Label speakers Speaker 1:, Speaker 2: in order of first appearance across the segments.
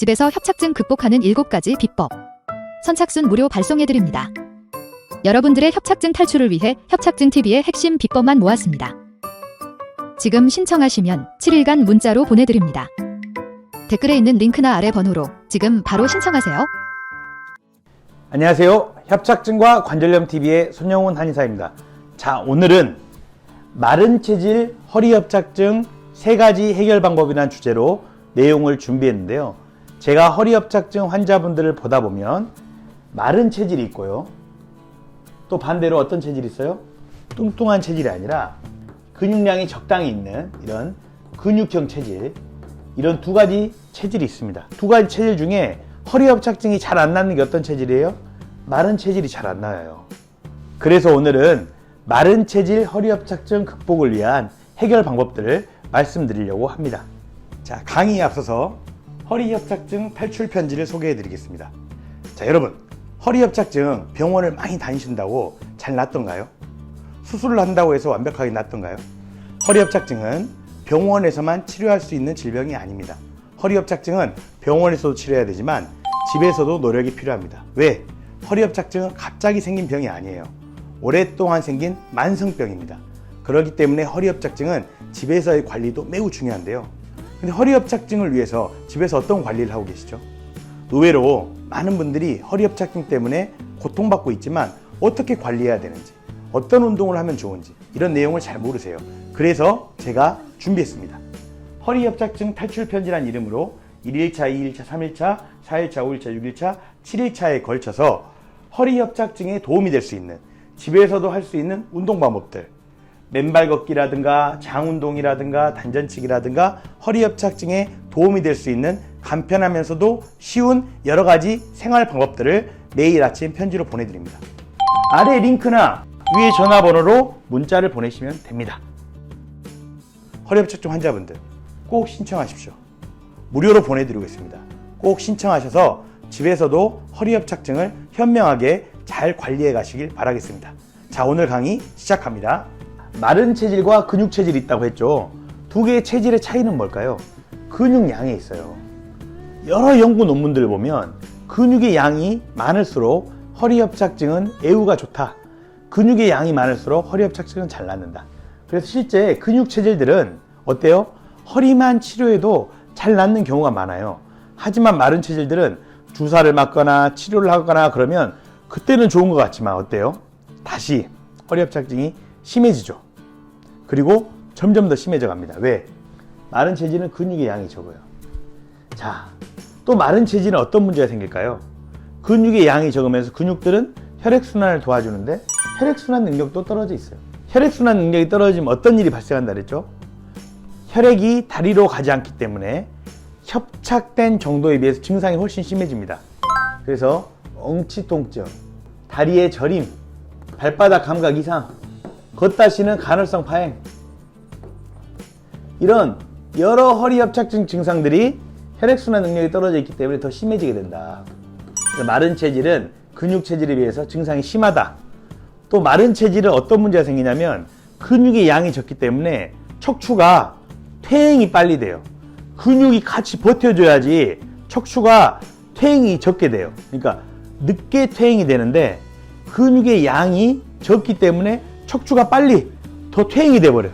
Speaker 1: 집에서 협착증 극복하는 7가지 비법. 선착순 무료 발송해드립니다. 여러분들의 협착증 탈출을 위해 협착증TV의 핵심 비법만 모았습니다. 지금 신청하시면 7일간 문자로 보내드립니다. 댓글에 있는 링크나 아래 번호로 지금 바로 신청하세요.
Speaker 2: 안녕하세요. 협착증과 관절염TV의 손영훈 한의사입니다. 자, 오늘은 마른 체질 허리협착증 3가지 해결 방법이라는 주제로 내용을 준비했는데요. 제가 허리협착증 환자분들을 보다 보면 마른 체질이 있고요. 또 반대로 어떤 체질이 있어요? 뚱뚱한 체질이 아니라 근육량이 적당히 있는 이런 근육형 체질, 이런 2가지 체질이 있습니다. 2가지 체질 중에 허리협착증이 잘 안 낫는 게 어떤 체질이에요? 마른 체질이 잘 안 나와요. 그래서 오늘은 마른 체질 허리협착증 극복을 위한 해결 방법들을 말씀드리려고 합니다. 자, 강의에 앞서서 허리협착증 탈출 편지를 소개해 드리겠습니다. 자, 여러분, 허리협착증 병원을 많이 다니신다고 잘 낫던가요? 수술을 한다고 해서 완벽하게 낫던가요? 허리협착증은 병원에서만 치료할 수 있는 질병이 아닙니다. 허리협착증은 병원에서도 치료해야 되지만 집에서도 노력이 필요합니다. 왜? 허리협착증은 갑자기 생긴 병이 아니에요. 오랫동안 생긴 만성병입니다. 그렇기 때문에 허리협착증은 집에서의 관리도 매우 중요한데요. 근데 허리협착증을 위해서 집에서 어떤 관리를 하고 계시죠? 의외로 많은 분들이 허리협착증 때문에 고통받고 있지만 어떻게 관리해야 되는지, 어떤 운동을 하면 좋은지 이런 내용을 잘 모르세요. 그래서 제가 준비했습니다. 허리협착증 탈출 편지란 이름으로 1일차, 2일차, 3일차, 4일차, 5일차, 6일차, 7일차에 걸쳐서 허리협착증에 도움이 될 수 있는, 집에서도 할 수 있는 운동 방법들, 맨발 걷기라든가 장운동이라든가 단전치기라든가 허리협착증에 도움이 될 수 있는 간편하면서도 쉬운 여러가지 생활 방법들을 매일 아침 편지로 보내드립니다. 아래 링크나 위에 전화번호로 문자를 보내시면 됩니다. 허리협착증 환자분들 꼭 신청하십시오. 무료로 보내드리고 있습니다. 꼭 신청하셔서 집에서도 허리협착증을 현명하게 잘 관리해 가시길 바라겠습니다. 자, 오늘 강의 시작합니다. 마른 체질과 근육 체질이 있다고 했죠. 2개의 체질의 차이는 뭘까요? 근육량에 있어요. 여러 연구 논문들을 보면 근육의 양이 많을수록 허리협착증은 애우가 좋다. 근육의 양이 많을수록 허리협착증은 잘 낫는다. 그래서 실제 근육 체질들은 어때요? 허리만 치료해도 잘 낫는 경우가 많아요. 하지만 마른 체질들은 주사를 맞거나 치료를 하거나 그러면 그때는 좋은 것 같지만 어때요? 다시 허리협착증이 심해지죠. 그리고 점점 더 심해져 갑니다. 왜? 마른 체질은 근육의 양이 적어요. 자, 또 마른 체질은 어떤 문제가 생길까요? 근육의 양이 적으면서 근육들은 혈액순환을 도와주는데 혈액순환 능력도 떨어져 있어요. 혈액순환 능력이 떨어지면 어떤 일이 발생한다 그랬죠? 혈액이 다리로 가지 않기 때문에 협착된 정도에 비해서 증상이 훨씬 심해집니다. 그래서 엉치 통증, 다리의 저림, 발바닥 감각 이상, 걷다 쉬는 간헐성 파행, 이런 여러 허리협착증 증상들이 혈액순환 능력이 떨어져 있기 때문에 더 심해지게 된다. 마른 체질은 근육 체질에 비해서 증상이 심하다. 또 마른 체질은 어떤 문제가 생기냐면 근육의 양이 적기 때문에 척추가 퇴행이 빨리 돼요. 근육이 같이 버텨줘야지 척추가 퇴행이 적게 돼요. 그러니까 늦게 퇴행이 되는데 근육의 양이 적기 때문에 척추가 빨리 더 퇴행이 돼버려요.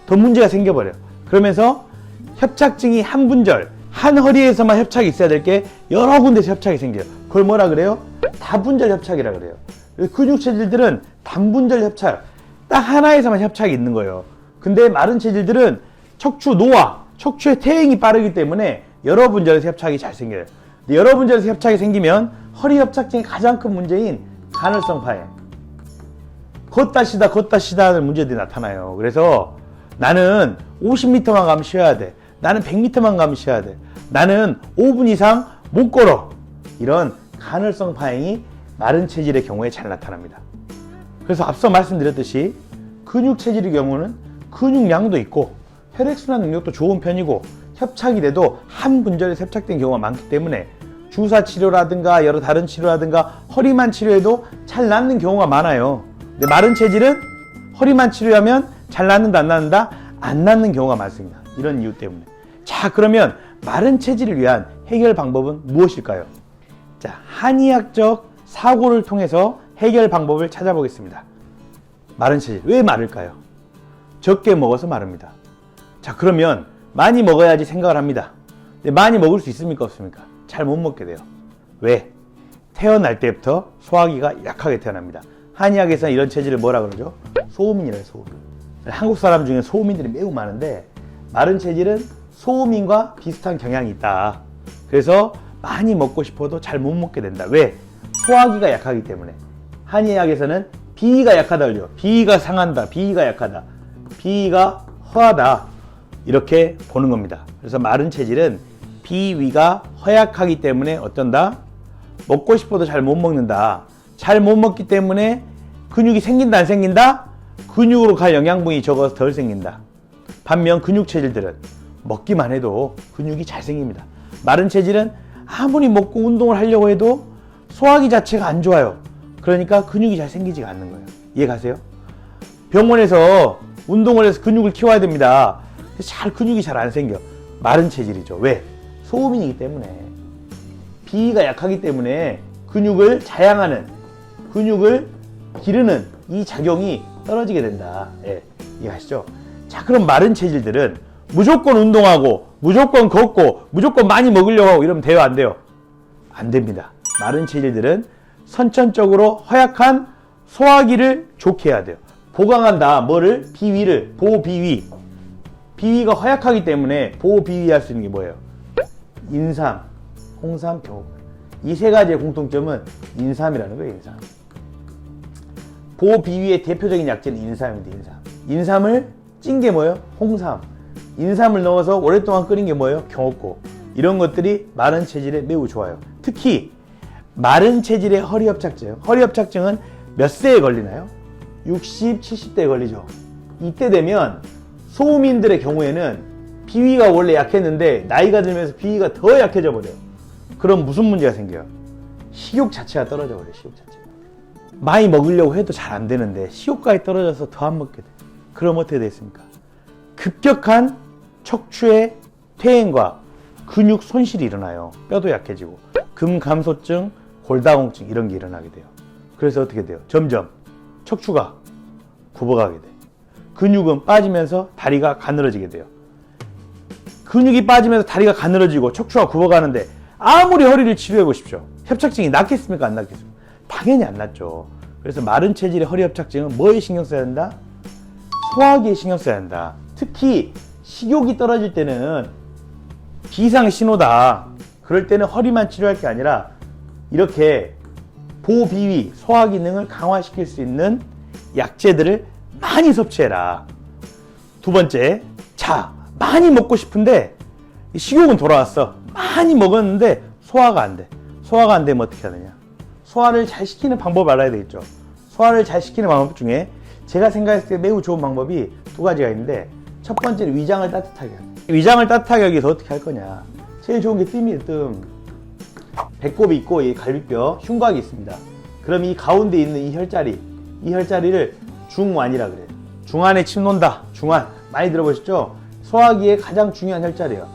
Speaker 2: 더 문제가 생겨버려요. 그러면서 협착증이 한 분절, 한 허리에서만 협착이 있어야 될 게 여러 군데서 협착이 생겨요. 그걸 뭐라 그래요? 다분절 협착이라 그래요. 근육 체질들은 단분절 협착, 딱 하나에서만 협착이 있는 거예요. 근데 마른 체질들은 척추 노화, 척추의 퇴행이 빠르기 때문에 여러 분절에서 협착이 잘 생겨요. 근데 여러 분절에서 협착이 생기면 허리협착증의 가장 큰 문제인 간헐성 파행, 걷다 쉬다 하는 문제들이 나타나요. 그래서 나는 50m만 가면 쉬어야 돼. 나는 100m만 가면 쉬어야 돼. 나는 5분 이상 못 걸어. 이런 간헐성 파행이 마른 체질의 경우에 잘 나타납니다. 그래서 앞서 말씀드렸듯이 근육 체질의 경우는 근육량도 있고 혈액순환 능력도 좋은 편이고 협착이 돼도 한 분절에서 협착된 경우가 많기 때문에 주사 치료라든가 여러 다른 치료라든가 허리만 치료해도 잘 낫는 경우가 많아요. 근데 마른 체질은 허리만 치료하면 잘 낫는다 안 낫는다? 안 낫는 경우가 많습니다. 이런 이유 때문에. 자, 그러면 마른 체질을 위한 해결 방법은 무엇일까요? 자, 한의학적 사고를 통해서 해결 방법을 찾아보겠습니다. 마른 체질, 왜 마를까요? 적게 먹어서 마릅니다. 자, 그러면 많이 먹어야지 생각을 합니다. 근데 많이 먹을 수 있습니까? 없습니까? 잘 못 먹게 돼요. 왜? 태어날 때부터 소화기가 약하게 태어납니다. 한의학에서는 이런 체질을 뭐라 그러죠? 소음인이라고 해요. 소음인. 한국 사람 중에 소음인들이 매우 많은데 마른 체질은 소음인과 비슷한 경향이 있다. 그래서 많이 먹고 싶어도 잘 못 먹게 된다. 왜? 소화기가 약하기 때문에. 한의학에서는 비위가 약하다 그러죠. 비위가 상한다. 비위가 약하다. 비위가 허하다. 이렇게 보는 겁니다. 그래서 마른 체질은 비위가 허약하기 때문에 어쩐다? 먹고 싶어도 잘 못 먹는다. 잘 못 먹기 때문에 근육이 생긴다 안 생긴다? 근육으로 갈 영양분이 적어서 덜 생긴다. 반면 근육 체질들은 먹기만 해도 근육이 잘 생깁니다. 마른 체질은 아무리 먹고 운동을 하려고 해도 소화기 자체가 안 좋아요. 그러니까 근육이 잘 생기지가 않는 거예요. 이해 가세요? 병원에서 운동을 해서 근육을 키워야 됩니다. 근육이 잘 안 생겨. 마른 체질이죠. 왜? 소음인이기 때문에. 비위가 약하기 때문에 근육을 자양하는, 근육을 기르는 이 작용이 떨어지게 된다. 예, 이해하시죠? 자, 그럼 마른 체질들은 무조건 운동하고, 무조건 걷고, 무조건 많이 먹으려고 하고 이러면 돼요, 안 돼요? 안 됩니다. 마른 체질들은 선천적으로 허약한 소화기를 좋게 해야 돼요. 보강한다. 뭐를? 비위를. 보비위. 비위가 허약하기 때문에 보비위할 수 있는 게 뭐예요? 인삼, 홍삼, 경옥. 이 세 가지의 공통점은 인삼이라는 거예요. 인삼. 보비위의 대표적인 약재는 인삼입니다. 인삼. 인삼을 찐 게 뭐예요? 홍삼. 인삼을 넣어서 오랫동안 끓인 게 뭐예요? 경옥고. 이런 것들이 마른 체질에 매우 좋아요. 특히 마른 체질의 허리협착증. 허리협착증은 몇 세에 걸리나요? 60, 70대에 걸리죠. 이때 되면 소음인들의 경우에는 비위가 원래 약했는데 나이가 들면서 비위가 더 약해져 버려요. 그럼 무슨 문제가 생겨요? 식욕 자체가 떨어져 버려요. 식욕 자체가. 많이 먹으려고 해도 잘 안 되는데 식욕까지 떨어져서 더 안 먹게 돼요. 그럼 어떻게 됐습니까? 급격한 척추의 퇴행과 근육 손실이 일어나요. 뼈도 약해지고 금감소증, 골다공증 이런 게 일어나게 돼요. 그래서 어떻게 돼요? 점점 척추가 굽어가게 돼요. 근육은 빠지면서 다리가 가늘어지게 돼요. 근육이 빠지면서 다리가 가늘어지고 척추가 굽어가는데 아무리 허리를 치료해 보십시오. 협착증이 낫겠습니까? 안 낫겠습니까? 당연히 안 낫죠. 그래서 마른 체질의 허리 협착증은 뭐에 신경 써야 된다? 소화기에 신경 써야 한다. 특히 식욕이 떨어질 때는 비상 신호다. 그럴 때는 허리만 치료할 게 아니라 이렇게 보비위, 소화 기능을 강화시킬 수 있는 약재들을 많이 섭취해라. 두 번째, 자, 많이 먹고 싶은데 식욕은 돌아왔어. 많이 먹었는데 소화가 안 돼. 소화가 안 되면 어떻게 하느냐? 소화를 잘 시키는 방법을 알아야 되겠죠. 소화를 잘 시키는 방법 중에 제가 생각했을 때 매우 좋은 방법이 두 가지가 있는데, 첫 번째는 위장을 따뜻하게 하는. 위장을 따뜻하게 하기 위해서 어떻게 할 거냐? 제일 좋은 게 뜸이에요. 뜸. 배꼽이 있고 이 갈비뼈, 흉곽이 있습니다. 그럼 이 가운데 있는 이 혈자리를 중완이라 그래요. 중안에 침 논다. 중안 많이 들어보셨죠? 소화기의 가장 중요한 혈자리예요.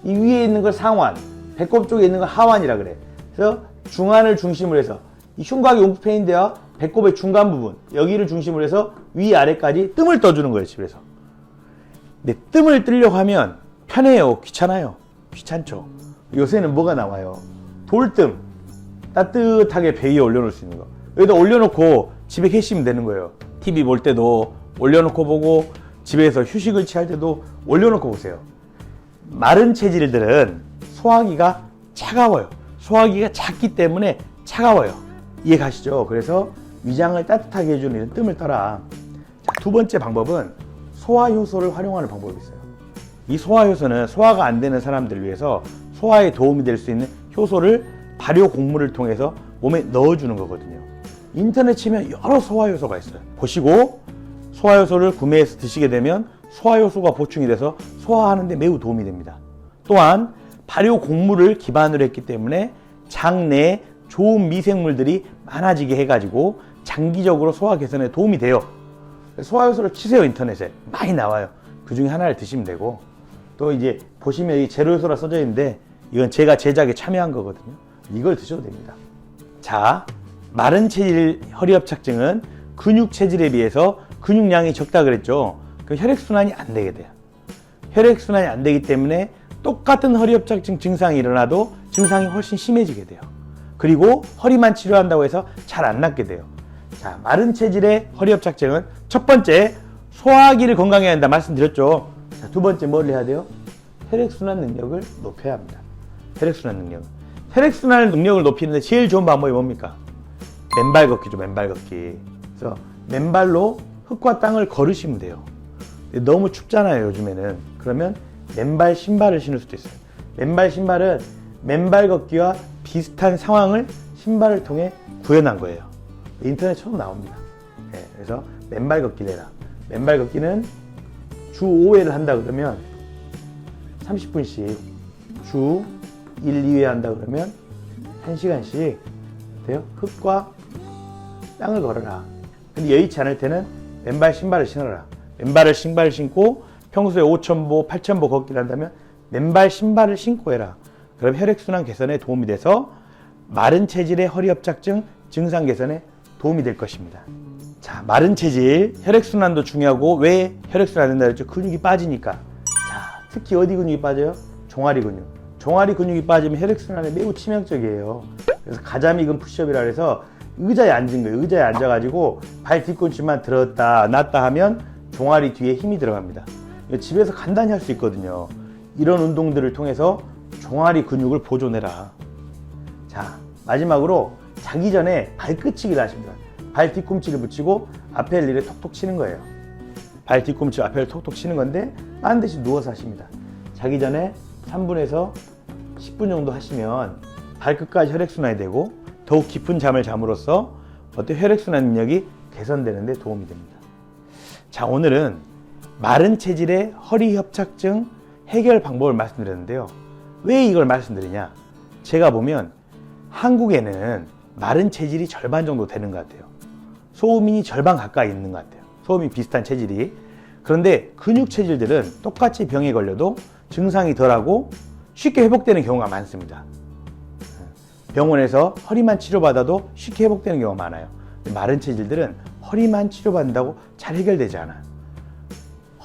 Speaker 2: 이 위에 있는 걸 상완, 배꼽 쪽에 있는 걸 하완이라 그래. 그래서 중안을 중심으로 해서 이 흉곽이 옴프페인데요. 배꼽의 중간 부분 여기를 중심으로 해서 위아래까지 뜸을 떠주는 거예요. 집에서. 근데 뜸을 뜨려고 하면 편해요? 귀찮아요? 귀찮죠. 요새는 뭐가 나와요? 돌뜸. 따뜻하게 배 위에 올려놓을 수 있는 거. 여기다 올려놓고 집에 계시면 되는 거예요. TV 볼 때도 올려놓고 보고, 집에서 휴식을 취할 때도 올려놓고 보세요. 마른 체질들은 소화기가 차가워요. 소화기가 작기 때문에 차가워요. 이해 가시죠? 그래서 위장을 따뜻하게 해주는 이런 뜸을 떠라. 자, 두 번째 방법은 소화효소를 활용하는 방법이 있어요. 이 소화효소는 소화가 안 되는 사람들을 위해서 소화에 도움이 될 수 있는 효소를 발효 곡물을 통해서 몸에 넣어주는 거거든요. 인터넷 치면 여러 소화효소가 있어요. 보시고 소화효소를 구매해서 드시게 되면 소화효소가 보충이 돼서 소화하는 데 매우 도움이 됩니다. 또한 발효 곡물을 기반으로 했기 때문에 장 내에 좋은 미생물들이 많아지게 해가지고 장기적으로 소화 개선에 도움이 돼요. 소화효소를 치세요. 인터넷에 많이 나와요. 그 중에 하나를 드시면 되고, 또 이제 보시면 이 제로효소라 써져 있는데 이건 제가 제작에 참여한 거거든요. 이걸 드셔도 됩니다. 자, 마른 체질 허리협착증은 근육 체질에 비해서 근육량이 적다 그랬죠. 그럼 혈액순환이 안 되게 돼요. 혈액순환이 안 되기 때문에 똑같은 허리협착증 증상이 일어나도 증상이 훨씬 심해지게 돼요. 그리고 허리만 치료한다고 해서 잘 안 낫게 돼요. 자, 마른 체질의 허리협착증은 첫 번째, 소화기를 건강해야 한다 말씀드렸죠. 자, 두 번째 뭘 해야 돼요? 혈액순환 능력을 높여야 합니다. 혈액순환 능력. 혈액순환 능력을 높이는데 제일 좋은 방법이 뭡니까? 맨발 걷기죠, 맨발 걷기. 그래서 맨발로 흙과 땅을 걸으시면 돼요. 너무 춥잖아요, 요즘에는. 그러면 맨발 신발을 신을 수도 있어요. 맨발 신발은 맨발 걷기와 비슷한 상황을 신발을 통해 구현한 거예요. 인터넷 처음 나옵니다. 네, 그래서 맨발 걷기를 해라. 맨발 걷기는 주 5회를 한다 그러면 30분씩 주 1, 2회 한다 그러면 1시간씩 돼요? 흙과 땅을 걸어라. 근데 여의치 않을 때는 맨발 신발을 신어라. 맨발을 신발을 신고 평소에 5,000보, 8,000보 걷기를 한다면 맨발 신발을 신고 해라. 그럼 혈액순환 개선에 도움이 돼서 마른 체질의 허리협착증 증상 개선에 도움이 될 것입니다. 자, 마른 체질, 혈액순환도 중요하고 왜 혈액순환 안 된다 그랬죠? 근육이 빠지니까. 자, 특히 어디 근육이 빠져요? 종아리 근육. 종아리 근육이 빠지면 혈액순환에 매우 치명적이에요. 그래서 가자미 근 푸시업이라 해서 의자에 앉은 거예요. 의자에 앉아가지고 발 뒤꿈치만 들었다 놨다 하면 종아리 뒤에 힘이 들어갑니다. 집에서 간단히 할 수 있거든요. 이런 운동들을 통해서 종아리 근육을 보존해라. 자, 마지막으로 자기 전에 발끝치기를 하십니다. 발 뒤꿈치를 붙이고 앞에를 이렇게 톡톡 치는 거예요. 발 뒤꿈치 앞에를 톡톡 치는 건데 반드시 누워서 하십니다. 자기 전에 3분에서 10분 정도 하시면 발끝까지 혈액순환이 되고 더욱 깊은 잠을 잠으로써 어떤 혈액순환 능력이 개선되는 데 도움이 됩니다. 자, 오늘은 마른 체질의 허리협착증 해결 방법을 말씀드렸는데요. 왜 이걸 말씀드리냐? 제가 보면 한국에는 마른 체질이 절반 정도 되는 것 같아요. 소음인이 절반 가까이 있는 것 같아요. 소음인 비슷한 체질이. 그런데 근육 체질들은 똑같이 병에 걸려도 증상이 덜하고 쉽게 회복되는 경우가 많습니다. 병원에서 허리만 치료받아도 쉽게 회복되는 경우가 많아요. 마른 체질들은 허리만 치료받는다고 잘 해결되지 않아요.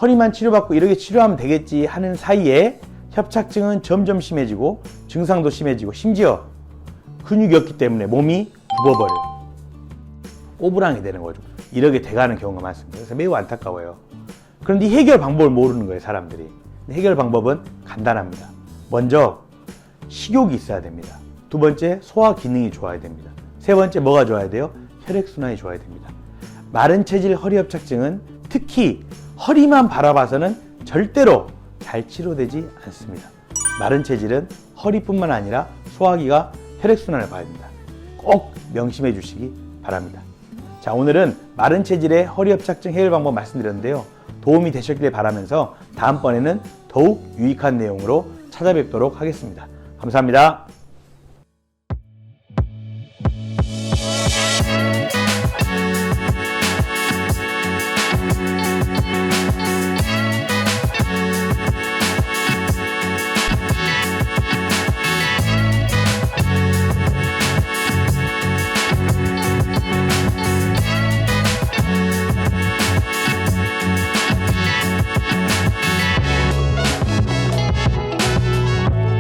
Speaker 2: 허리만 치료받고 이렇게 치료하면 되겠지 하는 사이에 협착증은 점점 심해지고 증상도 심해지고 심지어 근육이 없기 때문에 몸이 굽어버려요. 오브랑이 되는 거죠. 이렇게 돼가는 경우가 많습니다. 그래서 매우 안타까워요. 그런데 해결 방법을 모르는 거예요, 사람들이. 해결 방법은 간단합니다. 먼저 식욕이 있어야 됩니다. 두 번째, 소화 기능이 좋아야 됩니다. 세 번째, 뭐가 좋아야 돼요? 혈액순환이 좋아야 됩니다. 마른 체질 허리협착증은 특히 허리만 바라봐서는 절대로 잘 치료되지 않습니다. 마른 체질은 허리뿐만 아니라 소화기가 혈액순환을 봐야 됩니다. 꼭 명심해 주시기 바랍니다. 자, 오늘은 마른 체질의 허리협착증 해결 방법 말씀드렸는데요. 도움이 되셨길 바라면서 다음번에는 더욱 유익한 내용으로 찾아뵙도록 하겠습니다. 감사합니다.